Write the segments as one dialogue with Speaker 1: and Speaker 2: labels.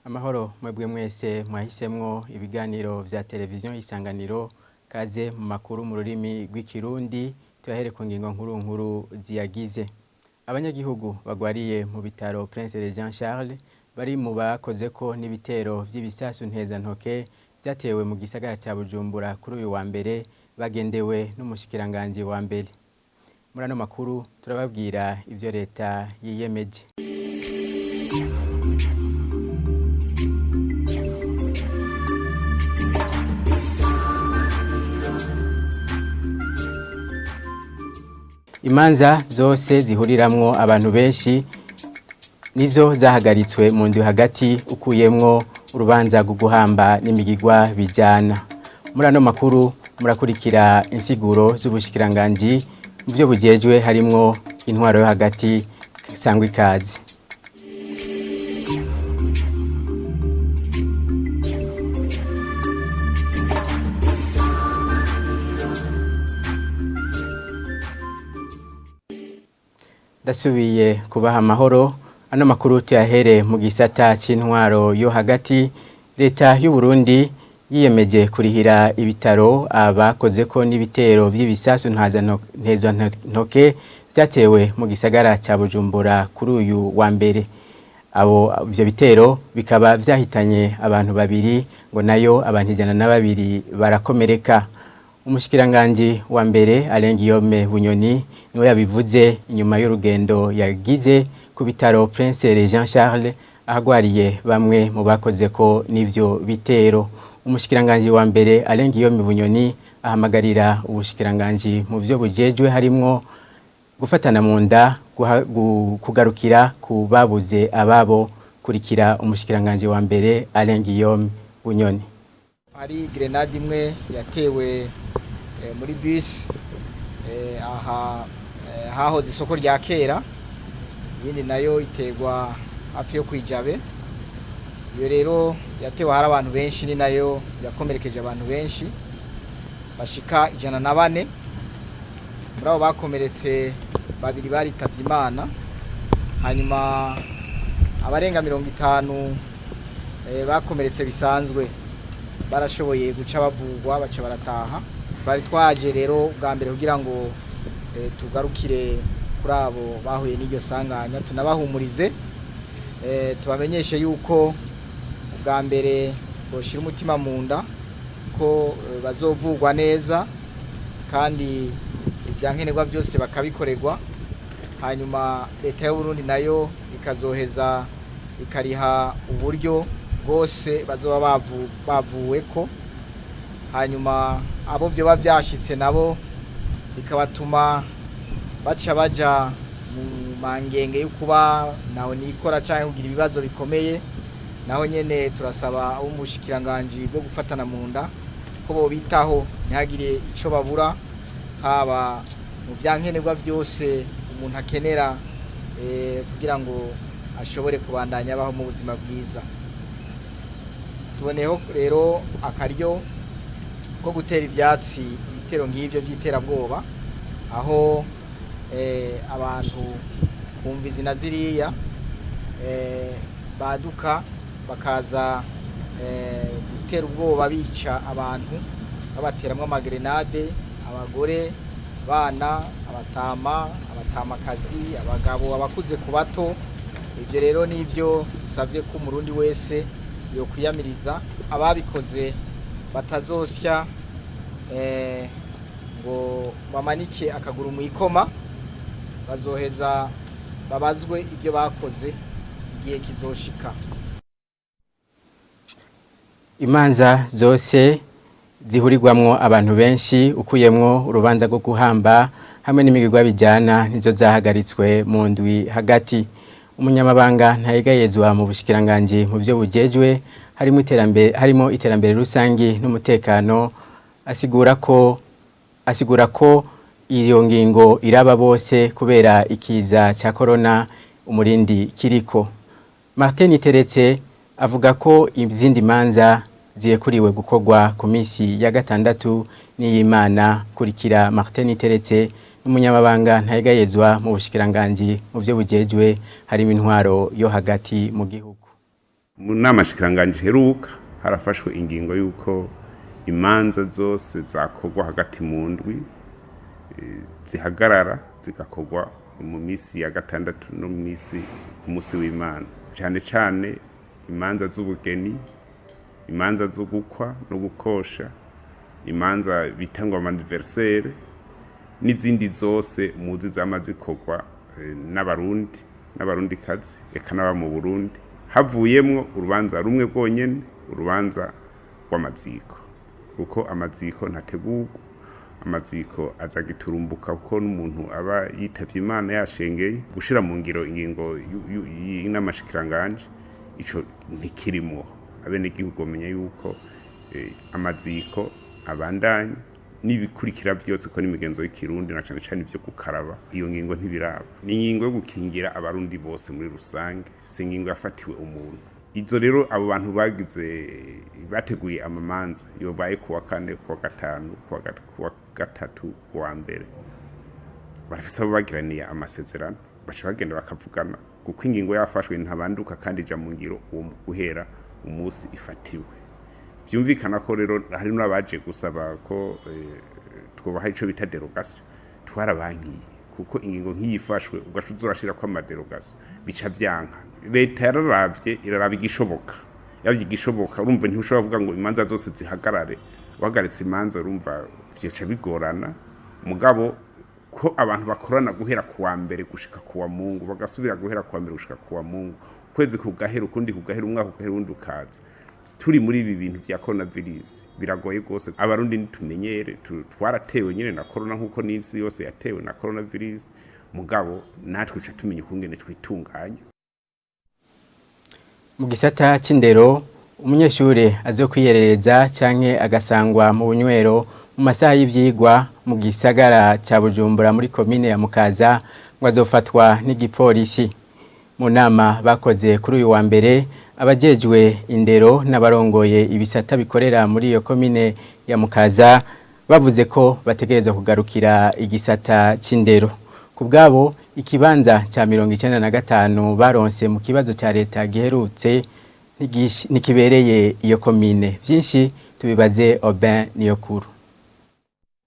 Speaker 1: Amahoro mwebwe mwese mwahisemwo ibiganiro vya télévision Isanganiro kaze mu makuru mu rurimi rw'ikirundi tuyahere ku ngingo nkuru nkuru ziyagize. Abanyagihugu bagwariye mu bitaro Prince Jean Charles bari mu bakozeko n'ibitero vy'ibisasu ntezantoke vyatewe mu gisagara ca Bujumbura kuri uyu wa mbere bagendewe n'umushikiranganje wa mbere. Muri ano makuru turababwira ivyo leta yiyemeje. Imanza zose zihuriramwo abantu benshi nizo zahagaritswe mu ndwi hagati ukuyemwo urubanza rwo guhamba n'imigigwa bijana. Muri ano makuru murakurikira insiguro z'ubushikiranganje mu byo bujejwe harimwo intwaro yo hagati sangwa ikaze. Dasubiye kubaha amahoro ano makuru tuyahere mu gisata c'intwaro yo hagati. Leta y'u Burundi yiyemeje kurihira ibitaro abakozeko n'ibitero vy'ibisasu ntezantoke vyatewe mu gisagara ca Bujumbura kuri uyu wa mbere. Ivyo bitero bikaba vyahitanye abantu babiri ngo nayo abantu 102 barakomereka. Umushikiranganje wa mbere Guillaume Bunyoni niwe yabivuze inyuma y'urugendo yagize ku bitaro Prince Jean Charles ahagwariye bamwe mu bakozeko n'ivyo bitero. Umushikiranganje wa mbere Guillaume Bunyoni ahamagarira ubushikiranganje mu byo bujejwe harimwo gufatana mu nda kugarukira ku babuze ababo. Kurikira umushikiranganje wa mbere Guillaume Bunyoni.
Speaker 2: Hari grenade imwe yatewe muri bus hahoze isoko rya kera, yindi nayo iterwa hafi yo kwijabe. Iyo rero yatewe hari abantu benshi, ni nayo yakomerekeje abantu benshi bashika 104. Muri abo bakomeretse babiri baritavye Imana, hanyuma abarenga 50 bakomeretse bisanzwe barashoboye guca bavugwa baca barataha. Bari twaje rero bwa mbere kugira ngo tugarukire kuri abo bahuye n'iryo sanganya, tunabahumurize tubamenyeshe yuko bwa mbere boshira umutima mu nda ko bazovugwa neza kandi ivyankenerwa byose bakabikorerwa. Hanyuma leta y'u Burundi nayo ikazoheza ikariha uburyo bwose bazoba bavuweko. Hanyuma abo byo bavyashitse nabo bikabatuma baca baja mu mangenge yo kuba naho nikora cyangwa kugira ibibazo bikomeye. Naho nyene turasaba abo mushikiranganje bwo gufatana mu nda ko bo bitaho ntihagire ico babura, haba mu vyankenerwa byose umuntu akenera kugira ngo ashobore kubandanya abaho mu buzima bwiza. Tuboneho rero akaryo ko gutera ivyatsi ibitero ngivyo vy'iterabwoba, aho abantu kumva izina ziriya baduka bakaza gutera ubwoba bica abantu babateramwo amagrenade, abagore, abana, abatamakazi, abagabo, abakuze ku bato. Ivyo rero nivyo dusavye ko umurundi wese yo kwiyamiriza. Ababikoze batazosya ngo bamanike akaguru mu ikoma, bazoheza babazwe ivyo bakoze igihe kizoshika.
Speaker 1: Imanza zose zihurirwamwo abantu benshi ukuyemwo urubanza rwo guhamba hamwe n'imigigwa bijana nizo zahagaritswe mu ndwi hagati. Umunyamabanga ntayegayezwa mu bushikiranganje mu byo bujejwe harimo iterambere rusangi n'umutekano asigura ko iyo ngingo iraba bose kubera ikiza ca corona umurindi kiriko. Martin Teretse avuga ko izindi manza ziyekuriwe gukorwa ku misi ya gatandatu n'iyimana. Kurikira Martin Teretse n'umunyamabanga ntayegayezwa mu bushikiranganje mu byo bujejwe harimo intwaro yo hagati mu gihugu.
Speaker 3: mu nama shikiranganje heruka harafashwe ingingo yuko imanza zose zakorwa hagati mu ndwi zihagarara zigakorwa mu misi ya gatandatu no mu misi ku musi w'Imana cyane cyane imanza z'ubugeni, imanza zo gukwa no gukosha, imanza bitangwa anniversaire n'izindi zose muzi zamaze zikorwa n'abarundi kazi eka n'aba mu Burundi havuyemwo urubanza rumwe rwonyene, urubanza rw'amaziko, kuko amaziko ntategurwa, amaziko azagiturumbuka kuko n'umuntu aba yitavye Imana yashengeye gushira mu ngiro ingingo y'inamashikiranganje ico ntikirimo. Abene gihugu bamenya yuko amaziko abandanya nibikurikira byose ko n'imigenzo y'ikirundi na cyane cyane ibyo gukaraba, iyo ngingo ntibiraba. Ni ingingo yo gukingira abarundi bose muri rusange, si ingingo yafatiwe umuntu. Izo rero abo bantu bateguye amamanza yobaye kuwa kane, kuwa gatanu, kuwa gatatu, kuwa mbere, barafise abo bagiraniye amasezerano baca bagenda bakavugana, kuko ingingo yafashwe ntabanduka kandi ija mu ngiro uwo guhera umunsi ifatiwe. Byumvikana ko rero hari n'abaje gusaba ko twobaha ico bita derogation, twarabankiye kuko ingingo nk'iyifashwe ugashuza urashira ko amaderogation bica byanka. Leta yararavye iraraba igishoboka, yavyigishoboka urumva ntiushobora kuvuga ngo imanza zose zihagarare, uhagaritse imanza urumva byoca bigorana. Mugabo ko abantu bakorana guhera kuwa mbere gushika kuwa Mungu, bagasubira guhera kuwa mbere gushika kuwa Mungu, kwezi kugahera ukundi kugahera, umwaka ugahera undi ukaza. Turi muri ibi bintu bya coronavirus biragoye gose, abarundi nitumenyere, twaratewe nyene na corona nkuko n'isi yose yatewe na coronavirus, mugabo natwe ca tumenya ukungene twitunganya.
Speaker 1: Mu gisata c'indero, umunyeshure azokwiyerereza canke agasangwa mu bunywero mu masaha y'ivyigwa mu gisagara ca Bujumbura muri komine ya Mukaza ngo azofatwa n'igipolisi. Mu nama bakoze kuri uyu wa mbere, abajejwe indero n'abarongoye ibisata bikorera muri iyo komine ya Mukaza bavuze ko bategerezwa kugarukira igisata c'indero. Kubwabo ikibanza ca 95 baronse mu kibazo ca leta giherutse nikibereye iyo komine. Vyinshi tubibaze Aubin Niyokuru.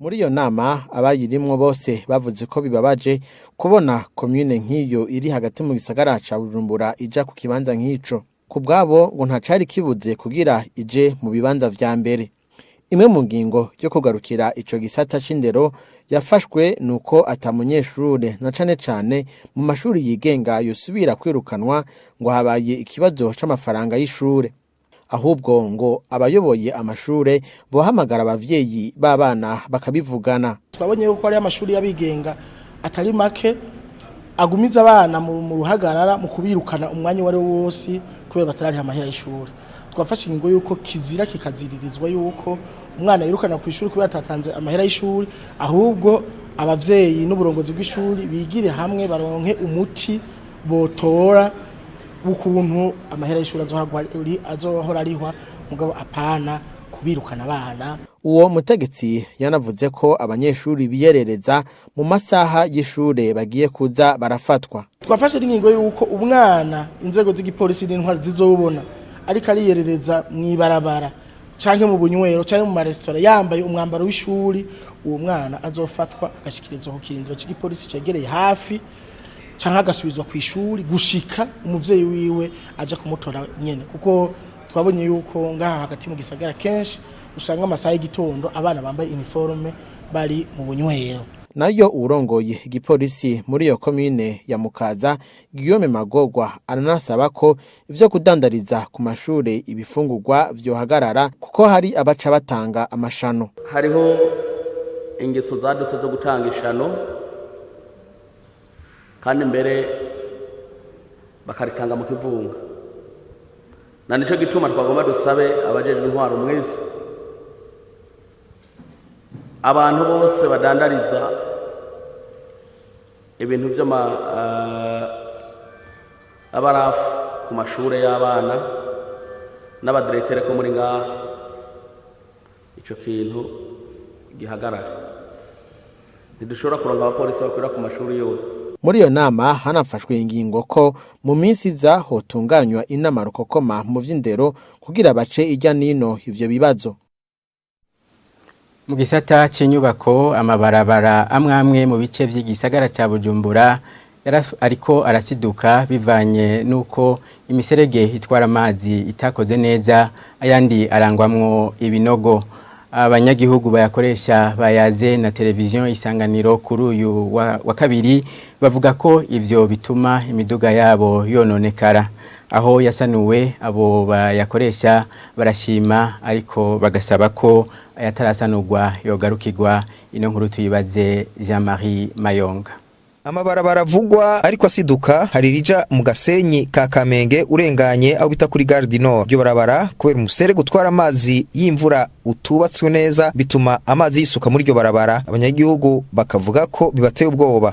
Speaker 4: Muri iyo nama abayirimwo bose bavuze ko bibabaje kubona komune nk'iyo iri hagati mu gisagara ca Bujumbura ija ku kibanza nk'ico. Kubwabo ngo ntacari kibuze kugira ije mu bibanza vya mbere. Imwe mu ngingo yo kugarukira ico gisata c'indero yafashwe nuko atamunyeshure na cane mu mashuri yigenga yosubira kwirukanwa ngo habaye ikibazo c'amafaranga y'ishure. Ahubwo ngo abayoboye amashure bohamagara abavyeyi b'abana bakabivugana.
Speaker 5: Twabonye yuko ari amashuri yabigenga atari make agumiza abana mu ruhagarara mu kubirukana umwanya wari wose kubera batarari amahera y'ishuri. Twafashe ingingo yuko kizira kikaziririzwa yuko umwana yirukana ku ishuri kubera atatanze amahera y'ishuri, ahubwo abavyeyi n'uburongozi bw'ishuri bigire hamwe baronke umuti botora ukuntu amahera y'ishuri azohora arihwa, mugabo apana kubirukana abana.
Speaker 4: Uwo mutegetsi yanavuze ko abanyeshuri biyerereza mu masaha y'ishure bagiye kuza barafatwa.
Speaker 5: Twafashe ingingo yuko umwana inzego z'igipolisi n'intwari zizobona ariko ariyerereza mwibarabara canke mu bunywero canke mu maresitora yambaye umwambaro w'ishuri, uwo mwana azofatwa agashikirizwa ku kirindiro cy'igipolisi cegereye hafi canke agasubizwa ku ishuri gushika umuvyeyi wiwe aje kumutora nyene, kuko twabonye yuko ngaha hagati mu gisagara kenshi usanga amasaha y'igitondo abana bambaye uniforme bari mu bunywero.
Speaker 4: Nayo urongoye igipolisi muri iyo komine ya Mukaza Guillaume Magogwa aranasaba ko ivyo kudandariza ku mashure ibifungurwa vyohagarara kuko hari abaca batanga amashano.
Speaker 6: Hariho ingeso zadutse zo gutanga ishano kandi mbere bakaritanga mu kivunga. Na nico gituma twagomba dusabe abajejwe intwaro mwese, abantu bose badandariza ibintu abarafu ku mashure y'abana n'abadirektere ko muri ngaha, ico kintu gihagarara. Ntidushobora kuronka abapolisi bakorera ku mashuri yose.
Speaker 4: muri iyo nama hanafashwe ingingo ko mu minsi iza hotunganywa inama rukokoma mu vy'indero kugira bace ijya nino ivyo bibazo.
Speaker 1: Mu gisata c'inyubako amabarabara amwe mu bice vy'igisagara ca Bujumbura ariko arasiduka bivanye nuko imiserege itwara amazi itakoze neza ayandi arangwamwo ibinogo. Abanyagihugu bayakoresha bayaze na televiziyo Isanganiro kuri uyu wa kabiri bavuga ko ivyo bituma imiduga yabo yononekara. Aho yasanuwe abo bayakoresha barashima ariko bagasaba ko ayatarasanurwa yogarukirwa. Ino nkuru tuyibaze Jean-Marie Mayonga.
Speaker 7: Amabarabara avugwa ariko asiduka hari rija mu Gasenyi ka Kamenge urenganye aho bita kuri Gare du Nord. Ryo barabara kubera umusere gutwara amazi y'imvura utubatswe neza bituma amazi yisuka muri ryo barabara. Abanyagihugu bakavuga ko bibateye ubwoba.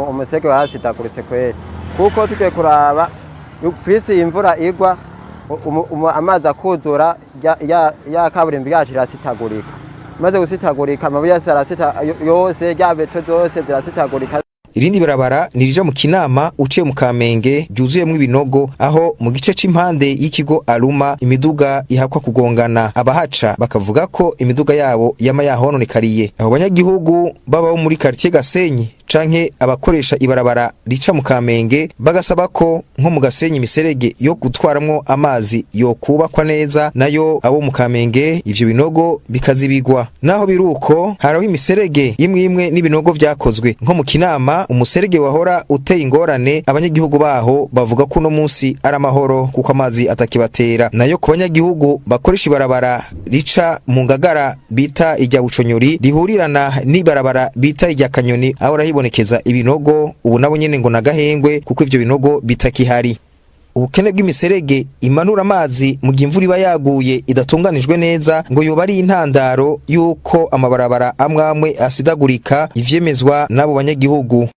Speaker 8: Umuseke warasitakuritse kweri kuko tugiye kuraba kwisi imvura igwa amazi akuzura ya kaburimbi yacu irasitagurika. Maze gusitagurika amabuye yose yabeto zose zirasitagurika.
Speaker 7: Irindi barabara nirija mu Kinama uciye mu Kamenge byuzuyemwe ibinogo aho mu gice c'impande y'ikigo Aruma imiduga ihakwa kugongana. Abahaca bakavuga ko imiduga yabo yama yahononekariye. Aho banyagihugu baba muri quartier Gasenyi canke abakoresha ibarabara rica mu Kamenge bagasaba ko nko mu Gasenyi miserege yo gutwaramwo amazi yo kubakwa neza nayo abo mu Kamenge ivyo binogo bikazibigwa. Naho biruko haraho imiserege imwe n'ibinogo vyakozwe nko mu Kinama umuserege wahora uteye ingorane abanyagihugu baho bavuga ko no munsi ari amahoro kuko amazi atakibatera. Nayo ku banyagihugu bakoresha ibarabara rica mu Ngagara bita ijya Buconyori rihurirana n'ibarabara bita ijya Kanyoni aho rahibonekeza ibinogo ubu nabo nyene ngo nagahengwe kuko ivyo binogo bitakihari. Ubukene bw'imiserege imanura amazi mu gihe imvura iba yaguye idatunganijwe neza ngo yoba ari intandaro yuko amabarabara amwe asidagurika ivyemezwa nabo banyagihugu.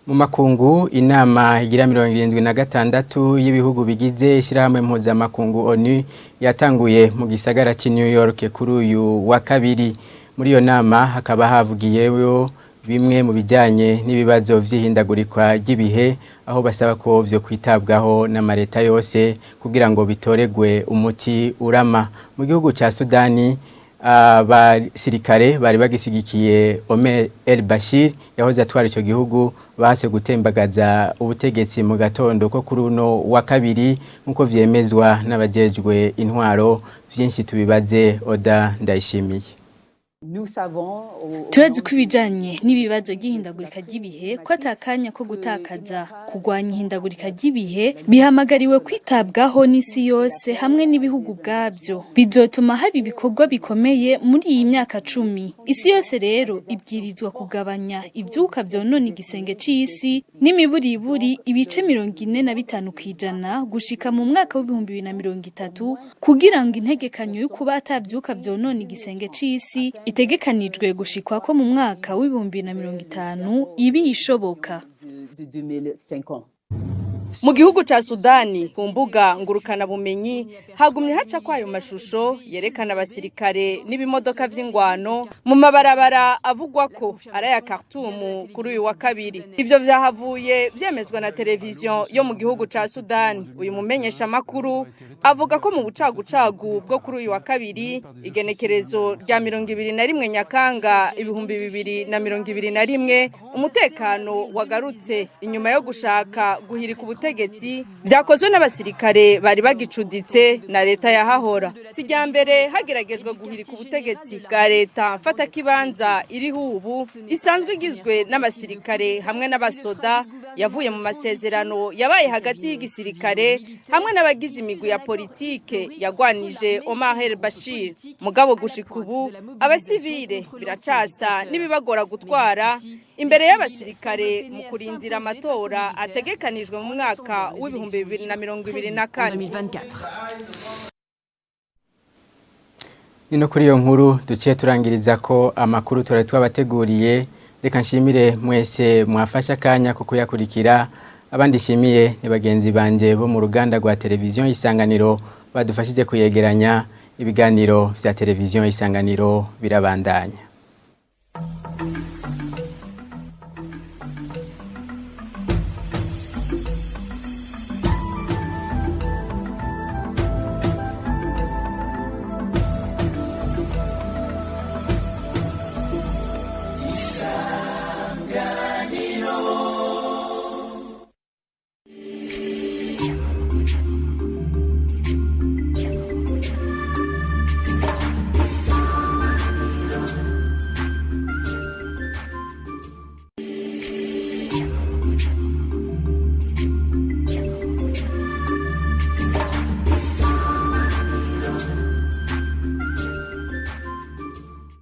Speaker 1: Mu makungu inama igira 76 y'ibihugu bigize ishirahamwe mpuzamakungu ONU yatanguye mu gisagara ci New York kuri uyu wa kabiri. Muri iyo nama hakaba havugiyeyo bimwe mu bijanye n'ibibazo vy'ihindagurikwa ry'ibihe aho basaba ko vyo kwitabwaho n'amareta yose kugira ngo bitoregwe umuti urama. Mu gihugu ca Sudani abasirikare bari bagisigikiye Omer el-Bashir yahoze atwara ico gihugu bahase gutembagaza ubutegetsi mu gatondo ko kuri uno wa kabiri nkuko vyemezwa n'abajejwe intwaro. Vyinshi tubibaze Oda Ndayishimiye.
Speaker 9: Turazi ko ibijanye n'ibibazo by'ihindagurika ry'ibihe ko atakanya ko gutakaza kugwanya ihindagurika ry'ibihe bihamagariwe kwitabwaho n'isi yose hamwe n'ibihugu bwabyo bizotuma haba ibikorwa bikomeye muri iyi myaka 10. Isi yose rero ibwirizwa kugabanya ivyuka vyonona igisenge c'isi n'imiburiburi ibice 45% gushika mu mwaka wa 2030 kugira ngo integekanyo yo kuba atavyuka vyonona igisenge c'isi itegekanijwe gushikwa ko mu mwaka wa 2050 ibi ishoboka.
Speaker 10: Mu gihugu ca Sudani ku mbuga ngurukana bumenyi hagumye haca kwayo mashusho yerekana abasirikare n'ibimodoka vy'ingwano mu mabarabara avugwa ko ari ya Khartoum kuri uyu wa kabiri. Ivyo vyahavuye vyemezwa na televiziyo yo mu gihugu ca Sudani. Uyu mumenyesha makuru avuga ko mu bucagucagu bwo kuri uyu wa kabiri igenekerezo rya 21 nyakanga 2021 umutekano wagarutse inyuma yo gushaka guhirika ubutegetsi byakozwe n'abasirikare bari bagicuditse na leta yahahora. Sijyambere hageragejwe guhirika ubutegetsi bwa leta mfata kibanza iriho ubu isanzwe igizwe n'abasirikare hamwe n'abasoda yavuye mu masezerano yabaye hagati y'igisirikare hamwe n'abagize imigwi ya politike yagwanije Omar el-Bashir. Mugabo gushika ubu abasivile biracasa nibibagora gutwara imbere y'abasirikare mu kurindira amatora ategekanijwe mu mwaka w'2024.
Speaker 1: Nino kuri iyo nkuru duciye turangiriza ko amakuru twari twabateguriye. Reka nshimire mwese mwafasha kanya ko kuyakurikira. Abandi shimiye ni bagenzi banje bo mu ruganda rwa televiziyo Isanganiro badufashije kuyegeranya ibiganiro vya televiziyo Isanganiro birabandanya.